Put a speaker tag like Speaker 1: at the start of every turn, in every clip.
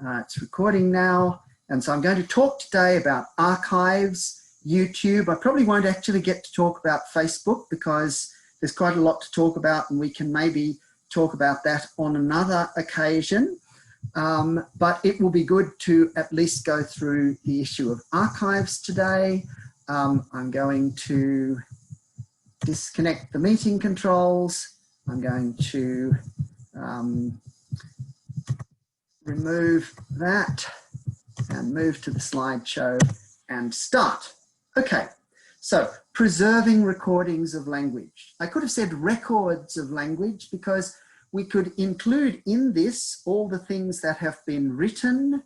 Speaker 1: It's recording now. And so I'm going to talk today about archives, YouTube. I probably won't actually get to talk about Facebook because there's quite a lot to talk about, and we can maybe talk about that on another occasion. But it will be good to at least go through the issue of archives today. I'm going to disconnect the meeting controls. I'm going to remove that and move to the slideshow and start. Okay, so preserving recordings of language. I could have said records of language because we could include in this all the things that have been written,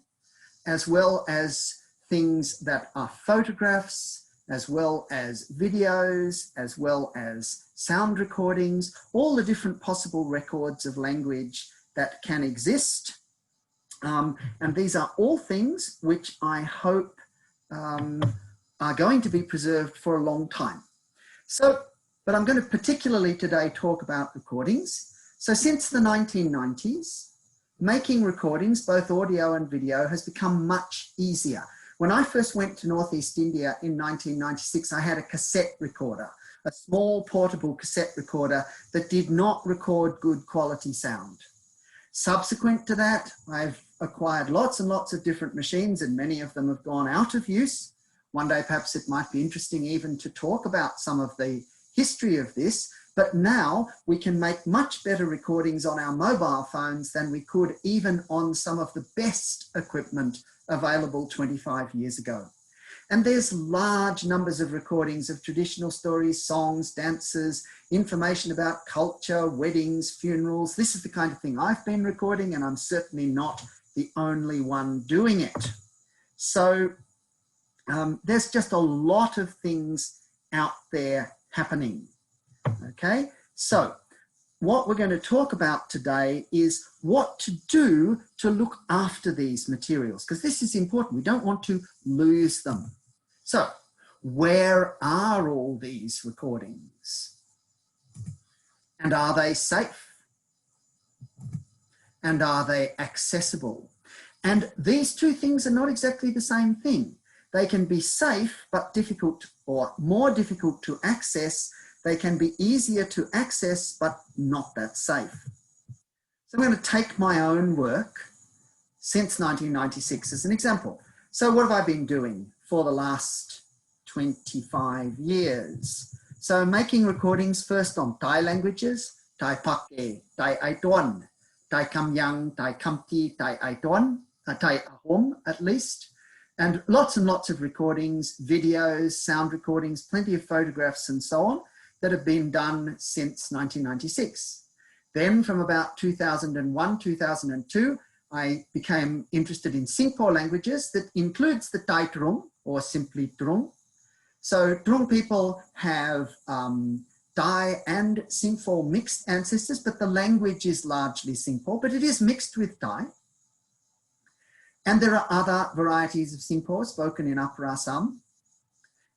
Speaker 1: as well as things that are photographs, as well as videos, as well as sound recordings, all the different possible records of language that can exist. And these are all things which I hope are going to be preserved for a long time. So, but I'm going to particularly today talk about recordings. So since the 1990s, making recordings, both audio and video, has become much easier. When I first went to Northeast India in 1996, I had a cassette recorder, a small portable cassette recorder that did not record good quality sound. Subsequent to that, I've acquired lots and lots of different machines, and many of them have gone out of use. One day, perhaps it might be interesting even to talk about some of the history of this, but now we can make much better recordings on our mobile phones than we could even on some of the best equipment available 25 years ago. And there's large numbers of recordings of traditional stories, songs, dances, information about culture, weddings, funerals. This is the kind of thing I've been recording, and I'm certainly not the only one doing it. So there's just a lot of things out there happening. Okay, so what we're going to talk about today is what to do to look after these materials, because this is important. We don't want to lose them. So where are all these recordings? And are they safe? And are they accessible? And these two things are not exactly the same thing. They can be safe but difficult, or more difficult to access. They can be easier to access but not that safe. So I'm going to take my own work since 1996 as an example. So what have I been doing for the last 25 years? So making recordings first on Thai languages, Thai Pake, Thai Aituan, Thai Kam Yang, Thai Kamti, Thai Aituan, Thai Ahom at least, and lots of recordings, videos, sound recordings, plenty of photographs and so on that have been done since 1996. Then from about 2001, 2002, I became interested in Singapore languages that includes the Thai Trung, or simply Trung. So Trung people have Thai and Singapore mixed ancestors, but the language is largely Singapore, but it is mixed with Thai. And there are other varieties of Singapore spoken in Upper Assam.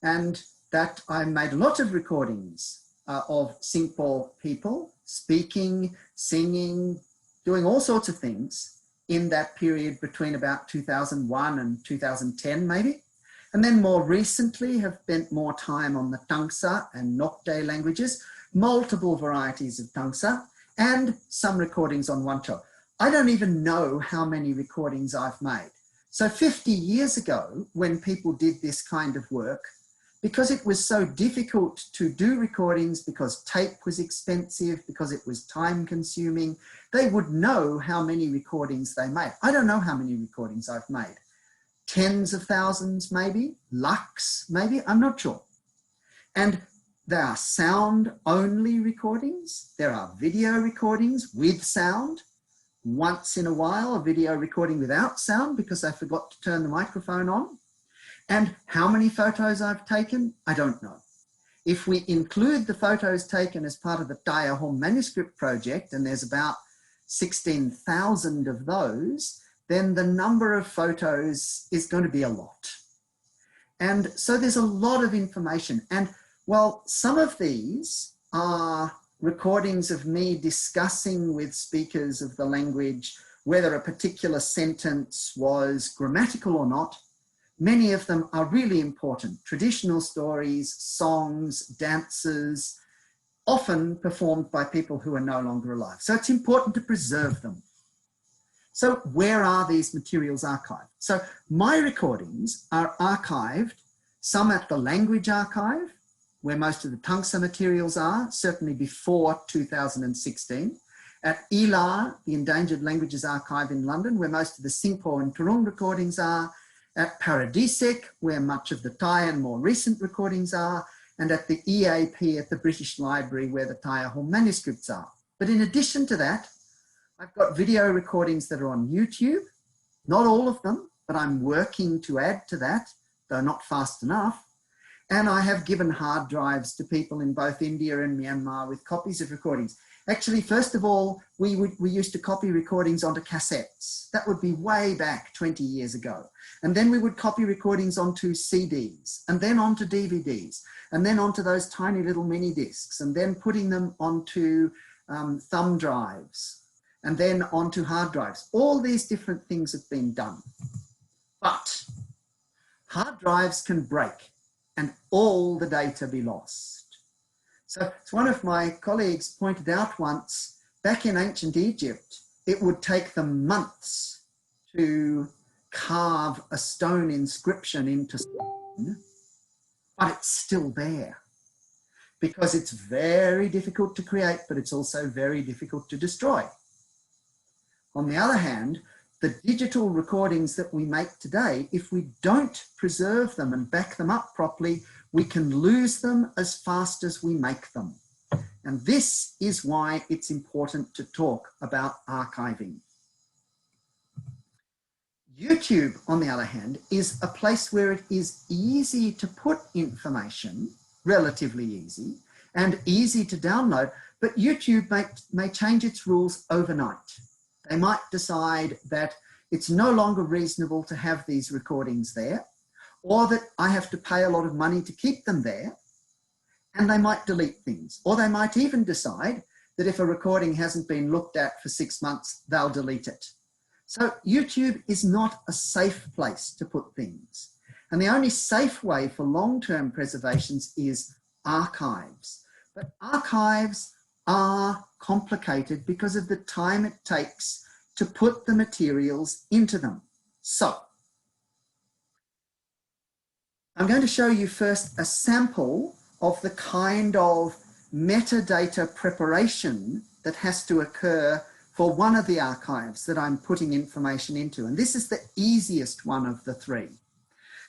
Speaker 1: And that I made a lot of recordings of Singapore people speaking, singing, doing all sorts of things in that period between about 2001 and 2010 maybe. And then more recently have spent more time on the Tangsa and Nokte languages, multiple varieties of Tangsa, and some recordings on Wancho. I don't even know how many recordings I've made. So 50 years ago, when people did this kind of work, because it was so difficult to do recordings, because tape was expensive, because it was time consuming, they would know how many recordings they made. I don't know how many recordings I've made. Tens of thousands, maybe, lakhs, maybe, I'm not sure. And there are sound only recordings. There are video recordings with sound. Once in a while, a video recording without sound because I forgot to turn the microphone on. And how many photos I've taken, I don't know. If we include the photos taken as part of the Daya Home manuscript project, and there's about 16,000 of those, then the number of photos is going to be a lot. And so there's a lot of information. And well, some of these are recordings of me discussing with speakers of the language whether a particular sentence was grammatical or not. Many of them are really important. Traditional stories, songs, dances, often performed by people who are no longer alive. So it's important to preserve them. So where are these materials archived? So my recordings are archived, some at the Language Archive, where most of the Tangsa materials are, certainly before 2016. At ELAR, the Endangered Languages Archive in London, where most of the Singpo and Turung recordings are. At Paradisec, where much of the Thai and more recent recordings are. And at the EAP at the British Library, where the Thai Hall manuscripts are. But in addition to that, I've got video recordings that are on YouTube, not all of them, but I'm working to add to that, though not fast enough. And I have given hard drives to people in both India and Myanmar with copies of recordings. Actually, first of all, we used to copy recordings onto cassettes. That would be way back 20 years ago. And then we would copy recordings onto CDs, and then onto DVDs, and then onto those tiny little mini discs, and then putting them onto thumb drives, and then onto hard drives. All these different things have been done. But hard drives can break and all the data be lost. So as one of my colleagues pointed out once, back in ancient Egypt, it would take them months to carve a stone inscription into stone, but it's still there because it's very difficult to create, but it's also very difficult to destroy. On the other hand, the digital recordings that we make today, if we don't preserve them and back them up properly, we can lose them as fast as we make them. And this is why it's important to talk about archiving. YouTube, on the other hand, is a place where it is easy to put information, relatively easy, and easy to download, but YouTube may change its rules overnight. They might decide that it's no longer reasonable to have these recordings there, or that I have to pay a lot of money to keep them there, and they might delete things. Or they might even decide that if a recording hasn't been looked at for 6 months, they'll delete it. So YouTube is not a safe place to put things. And the only safe way for long-term preservations is archives. But archives are complicated because of the time it takes to put the materials into them. So I'm going to show you first a sample of the kind of metadata preparation that has to occur for one of the archives that I'm putting information into. And this is the easiest one of the three.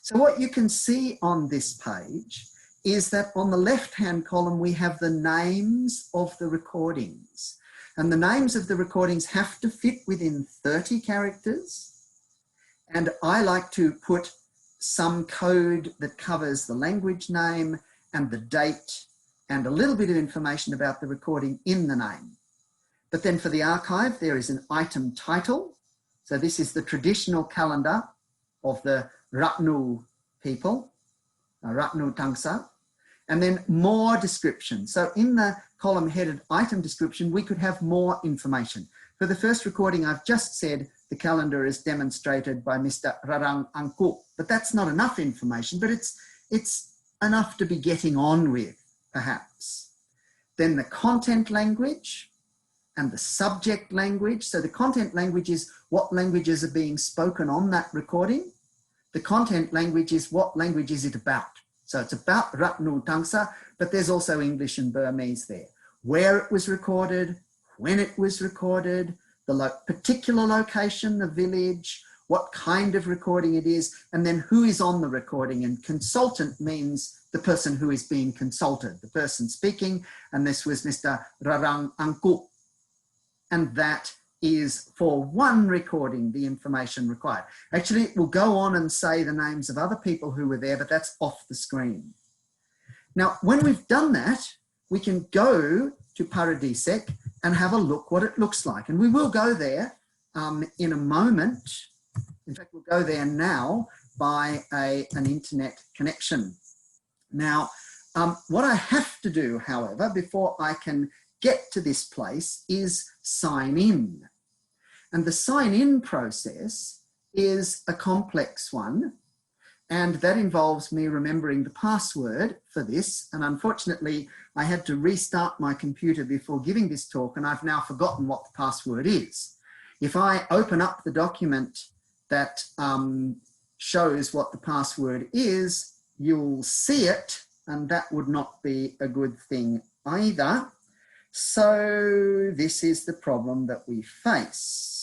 Speaker 1: So what you can see on this page is that on the left-hand column, we have the names of the recordings. And the names of the recordings have to fit within 30 characters. And I like to put some code that covers the language name and the date and a little bit of information about the recording in the name. But then for the archive, there is an item title. So this is the traditional calendar of the Ratnu people, Ratnu Tangsa. And then more description. So in the column headed item description, we could have more information. For the first recording, I've just said the calendar is demonstrated by Mr. Rarang Angku, but that's not enough information, but it's enough to be getting on with, perhaps. Then the content language and the subject language. So the content language is what languages are being spoken on that recording. The content language is what language is it about. So it's about Ratnu Tangsa, but there's also English and Burmese there. Where it was recorded, when it was recorded, the particular location, the village, what kind of recording it is, and then who is on the recording. And consultant means the person who is being consulted, the person speaking, and this was Mr. Rarang Angku. And that is for one recording, the information required. Actually, it will go on and say the names of other people who were there, but that's off the screen. Now, when we've done that, we can go to Paradisec and have a look what it looks like. And we will go there in a moment. In fact, we'll go there now by an internet connection. Now, what I have to do, however, before I can get to this place is sign in. And the sign-in process is a complex one, and that involves me remembering the password for this. And unfortunately, I had to restart my computer before giving this talk, and I've now forgotten what the password is. If I open up the document that shows what the password is, you'll see it, and that would not be a good thing either. So this is the problem that we face.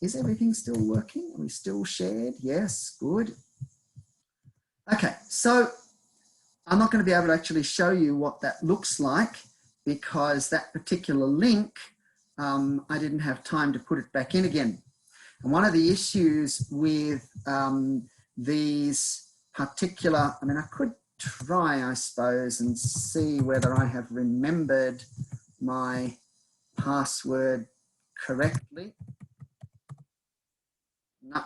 Speaker 1: Is everything still working? Are we still shared? Yes, good. Okay, so I'm not going to be able to actually show you what that looks like because that particular link, I didn't have time to put it back in again. And one of the issues with these particular, I mean, I could try, I suppose, and see whether I have remembered my password correctly. No,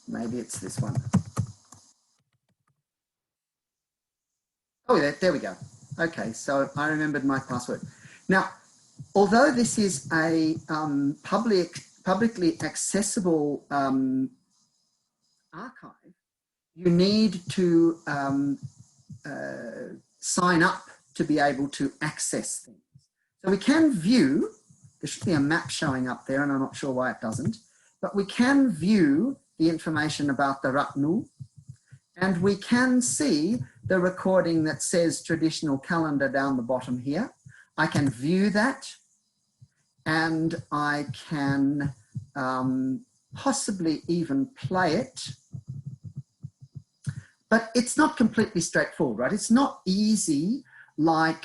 Speaker 1: maybe it's this one. Oh, there we go. Okay, so I remembered my password. Now, although this is a publicly accessible archive, you need to sign up to be able to access things. So we can view, there should be a map showing up there, and I'm not sure why it doesn't, but we can view the information about the Ratnu, and we can see the recording that says traditional calendar down the bottom here. I can view that, and I can possibly even play it. But it's not completely straightforward, right? It's not easy like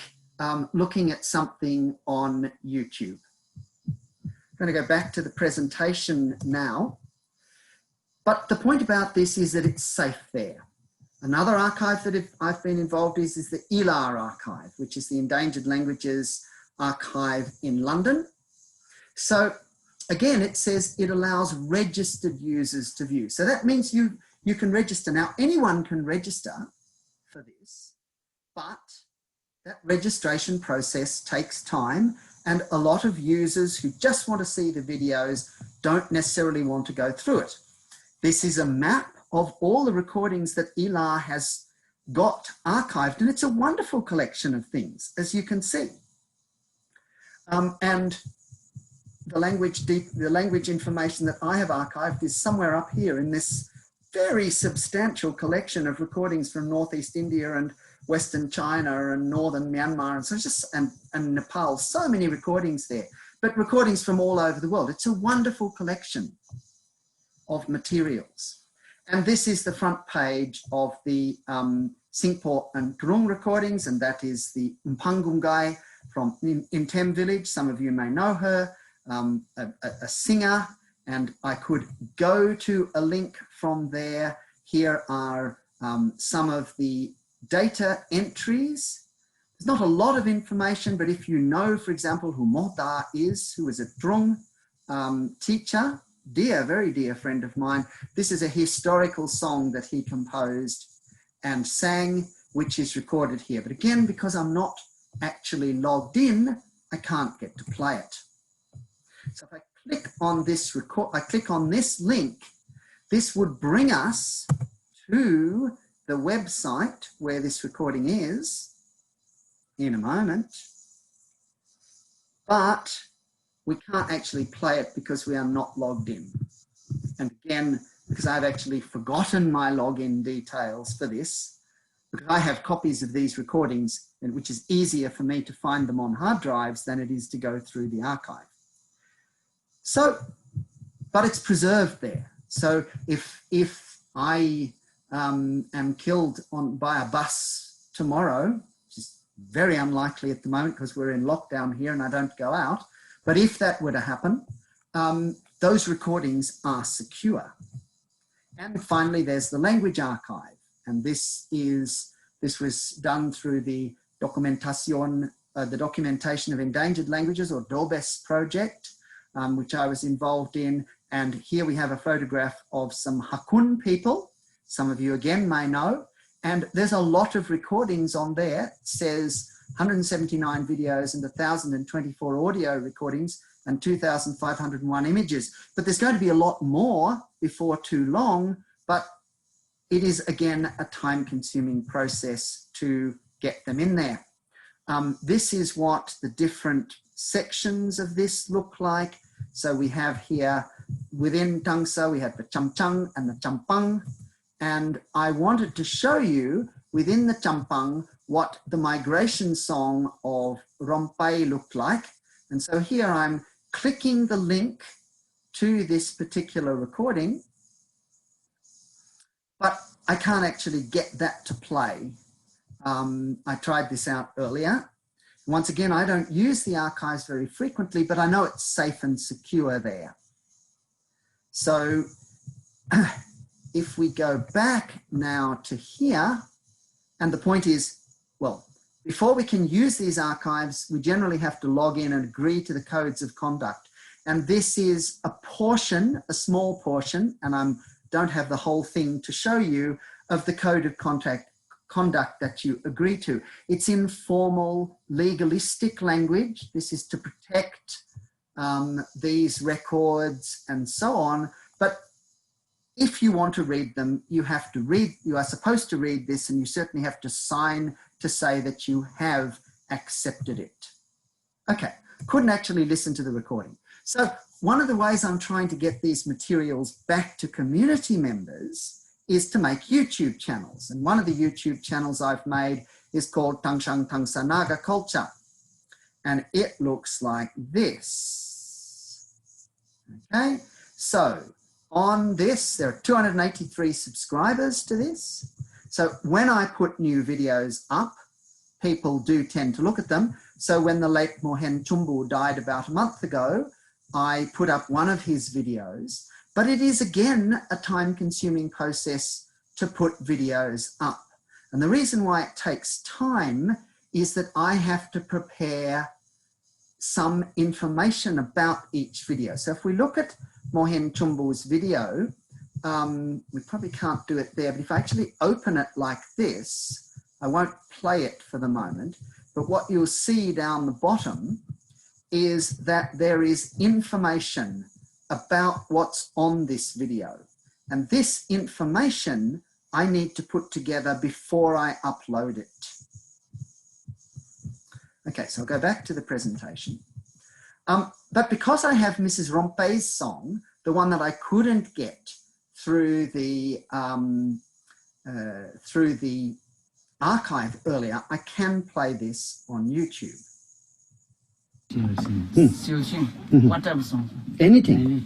Speaker 1: looking at something on YouTube. I'm going to go back to the presentation now. But the point about this is that it's safe there. Another archive that I've been involved in is the ILAR archive, which is the Endangered Languages Archive in London. So again, it says it allows registered users to view. So that means you can register. Now, anyone can register for this, but that registration process takes time, and a lot of users who just want to see the videos don't necessarily want to go through it. This is a map of all the recordings that ILAR has got archived, and it's a wonderful collection of things, as you can see. And the language information that I have archived is somewhere up here in this very substantial collection of recordings from Northeast India and Western China and Northern Myanmar, and so just and Nepal. So many recordings there, but recordings from all over the world. It's a wonderful collection of materials. And this is the front page of the Singpo and Grung recordings, and that is the Mpangunggai from Intem village. Some of you may know her, a singer, and I could go to a link from there. Here are some of the data entries. There's not a lot of information, but if you know, for example, who Mohda is, who is a Drung teacher, very dear friend of mine, this is a historical song that he composed and sang, which is recorded here. But again, because I'm not actually logged in, I can't get to play it. So if I click on this click on this link, this would bring us to the website where this recording is in a moment, but we can't actually play it because we are not logged in. And again, because I've actually forgotten my login details for this, because I have copies of these recordings, and which is easier for me to find them on hard drives than it is to go through the archive. So, but it's preserved there. So if I am killed by a bus tomorrow, which is very unlikely at the moment because we're in lockdown here and I don't go out, but if that were to happen, those recordings are secure. And finally, there's the language archive. And this was done through the documentation of endangered languages, or DOBES project, which I was involved in. And here we have a photograph of some Hakun people. Some of you again may know. And there's a lot of recordings on there. It says 179 videos and 1,024 audio recordings and 2,501 images. But there's going to be a lot more before too long, but it is, again, a time-consuming process to get them in there. This is what the different sections of this look like. So we have here, within Tangsa, we have the Champang and the Champang. And I wanted to show you, within the Champang, what the migration song of Rompai looked like. And so here I'm clicking the link to this particular recording, but I can't actually get that to play. I tried this out earlier. Once again, I don't use the archives very frequently, but I know it's safe and secure there. So if we go back now to here, and the point is, well, before we can use these archives, we generally have to log in and agree to the codes of conduct. And this is a portion, a small portion, and I don't have the whole thing to show you, of the code of conduct that you agree to. It's in formal, legalistic language. This is to protect these records and so on. But if you want to read them, you are supposed to read this, and you certainly have to sign to say that you have accepted it. Okay, couldn't actually listen to the recording. So one of the ways I'm trying to get these materials back to community members is to make YouTube channels. And one of the YouTube channels I've made is called Tangshang Tangsa Naga Culture. And it looks like this. Okay, so on this, there are 283 subscribers to this. So when I put new videos up, people do tend to look at them. So when the late Mohen Chumbu died about a month ago, I put up one of his videos, but it is again a time-consuming process to put videos up. And the reason why it takes time is that I have to prepare some information about each video. So if we look at Mohen Chumbu's video, we probably can't do it there, but if I actually open it like this, I won't play it for the moment, but what you'll see down the bottom is that there is information about what's on this video. And this information I need to put together before I upload it. Okay, so I'll go back to the presentation. But because I have Mrs. Rompei's song, the one that I couldn't get through the archive earlier, I can play this on YouTube.
Speaker 2: What type of song?
Speaker 1: Anything.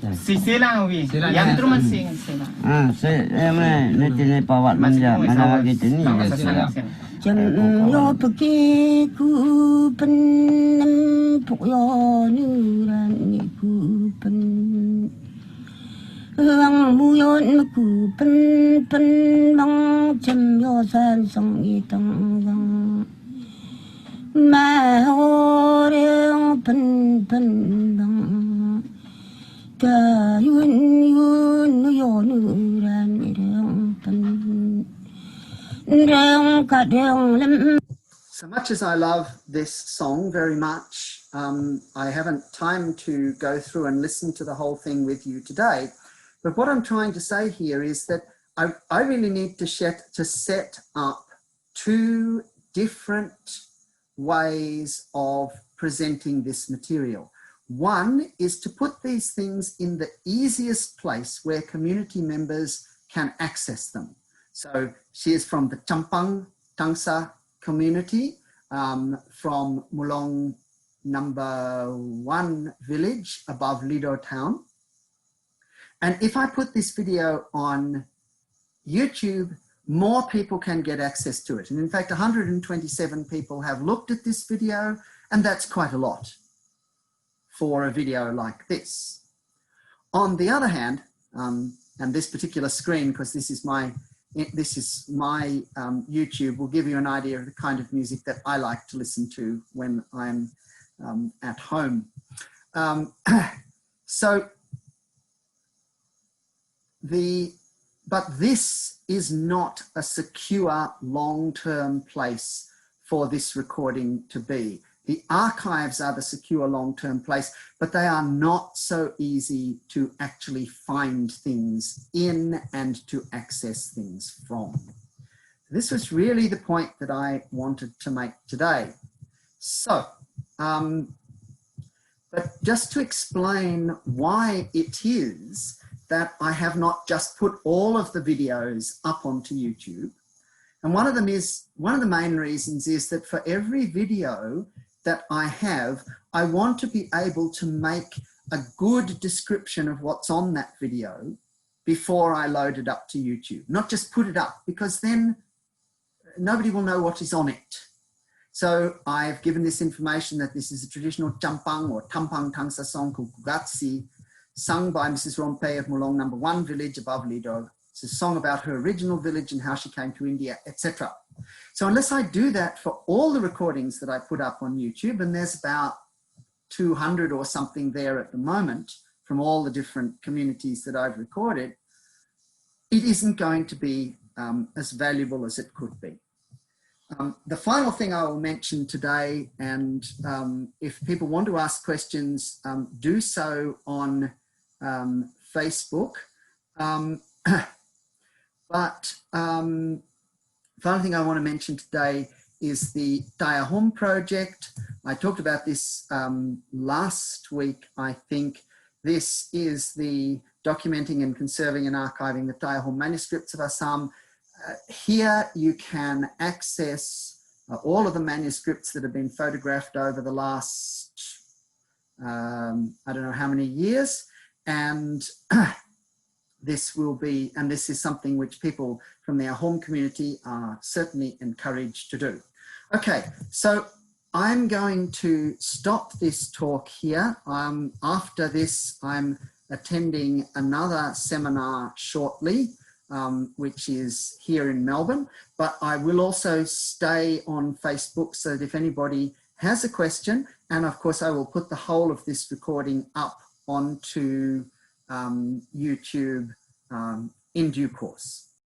Speaker 1: So much as I love this song very much, I haven't time to go through and listen to the whole thing with you today. But what I'm trying to say here is that I really need to set up two different ways of presenting this material. One is to put these things in the easiest place where community members can access them. So she is from the Champang Tangsa community, from Mulong number 1 village above Lido town. And if I put this video on YouTube, more people can get access to it. And in fact, 127 people have looked at this video, and that's quite a lot for a video like this. On the other hand, and this particular screen, because this is my YouTube, will give you an idea of the kind of music that I like to listen to when I'm at home. But this is not a secure long-term place for this recording to be. The archives are the secure long-term place, but they are not so easy to actually find things in and to access things from. This was really the point that I wanted to make today. So, but just to explain why it is that I have not just put all of the videos up onto YouTube. And one of the main reasons is that for every video that I have, I want to be able to make a good description of what's on that video before I load it up to YouTube. Not just put it up, because then nobody will know what is on it. So I've given this information that this is a traditional Champang or Tampang Tangsa song called Gugatsi, sung by Mrs. Rompe of Molong No. 1 village above Lido. It's a song about her original village and how she came to India, etc. So unless I do that for all the recordings that I put up on YouTube, and there's about 200 or something there at the moment from all the different communities that I've recorded, it isn't going to be as valuable as it could be. The final thing I will mention today, and if people want to ask questions, do so on Facebook. But final thing I want to mention today is the Daya project. I talked about this last week, I think. This is the documenting and conserving and archiving the Daya manuscripts of Assam. Here you can access all of the manuscripts that have been photographed over the last, I don't know how many years. And this is something which people from their home community are certainly encouraged to do. Okay, so I'm going to stop this talk here. After this, I'm attending another seminar shortly, which is here in Melbourne, but I will also stay on Facebook so that if anybody has a question, and of course I will put the whole of this recording up onto YouTube in due course.